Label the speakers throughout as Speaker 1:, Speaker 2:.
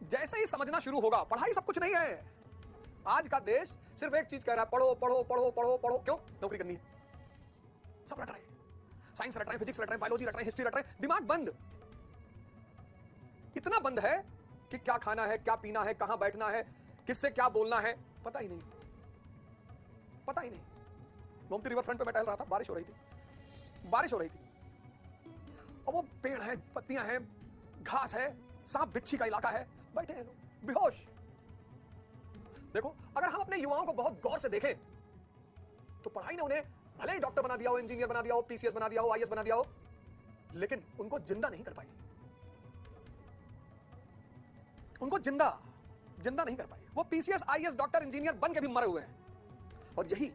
Speaker 1: जैसे ही समझना शुरू होगा पढ़ाई सब कुछ नहीं है। आज का देश सिर्फ एक चीज कह रहा है, पढ़ो पढ़ो पढ़ो पढ़ो पढ़ो। क्यों? नौकरी करनी है। सब रट रहे हैं, साइंस रट रहे हैं, फिजिक्स रट रहे हैं, बायोलॉजी रट रहे हैं, हिस्ट्री रट रहे हैं। दिमाग बंद, इतना बंद है कि क्या खाना है, क्या पीना है, कहां बैठना है, किससे क्या बोलना है, पता ही नहीं, पता ही नहीं। गोमती रिवर फ्रंट पे मैं टहल रहा था, बारिश हो रही थी, बारिश हो रही थी, और वो पेड़ है, पत्तियां हैं, घास है, सांप बिच्छी का इलाका है, बैठे हैं लोग बेहोश। देखो, अगर हम अपने युवाओं को बहुत गौर से देखें तो पढ़ाई ने उन्हें भले ही डॉक्टर बना दिया हो, इंजीनियर बना दिया हो, पीसीएस बना दिया हो, आईएएस बना दिया हो, लेकिन उनको जिंदा नहीं कर पाई, उनको जिंदा नहीं कर पाई। वो पीसीएस, आईएएस, डॉक्टर, इंजीनियर बन के भी मरे हुए हैं। और यही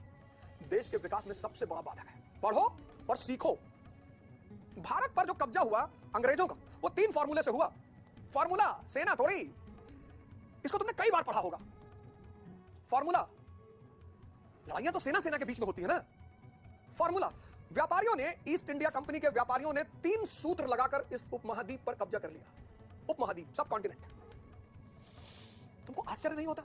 Speaker 1: देश के विकास में सबसे बड़ा बाधक है। पढ़ो और सीखो। भारत पर जो कब्जा हुआ अंग्रेजों का, वो 3 फॉर्मूले से हुआ। फॉर्मूला सेना थोड़ी, इसको तुमने कई बार पढ़ा होगा। फॉर्मूला, लड़ाइयां तो सेना के बीच में होती है ना। फॉर्मूला, व्यापारियों ने, ईस्ट इंडिया कंपनी के व्यापारियों ने 3 सूत्र लगाकर इस उपमहाद्वीप पर कब्जा कर लिया। उपमहाद्वीप, सब कॉन्टिनेंट। तुमको आश्चर्य नहीं होता?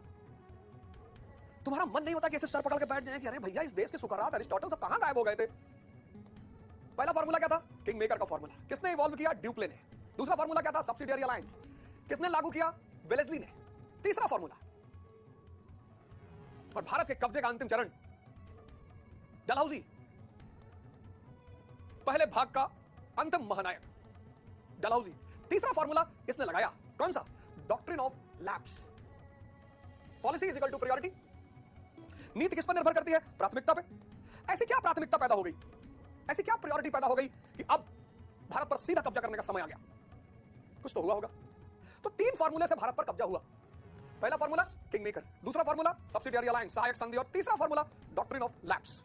Speaker 1: तुम्हारा मन नहीं होता कि ऐसे सर पकड़ के बैठ जाए कि अरे भैया, इस देश के सुकरात अरिस्टोटल सब कहां गायब हो गए थे? पहला फॉर्मूला क्या था? किंग मेकर का फॉर्मूला। किसने इवॉल्व किया? ड्यूप्ले ने। दूसरा फॉर्मूला क्या था? Subsidiary alliance. किसने लागू किया? वेलेस्ली ने। तीसरा फॉर्मूला, और भारत के कब्जे का अंतिम चरण, डलहौजी, पहले भाग का अंतिम महानायक डलहौजी। तीसरा फॉर्मूला इसने लगाया, कौन सा? Doctrine of lapse. Policy is equal to priority. नीति किस पर निर्भर करती है? प्राथमिकता पे। ऐसी क्या प्राथमिकता पैदा हो गई, ऐसी क्या प्रायोरिटी पैदा हो गई कि अब भारत पर सीधा कब्जा करने का समय आ गया? कुछ तो हुआ होगा। तो 3 फॉर्मूले से भारत पर कब्जा हुआ। पहला फॉर्मूला किंग मेकर, दूसरा फॉर्मूला सब्सिडियरी अलायंस, सहायक संधि, और तीसरा फॉर्मूला डॉक्ट्रिन ऑफ लैप्स।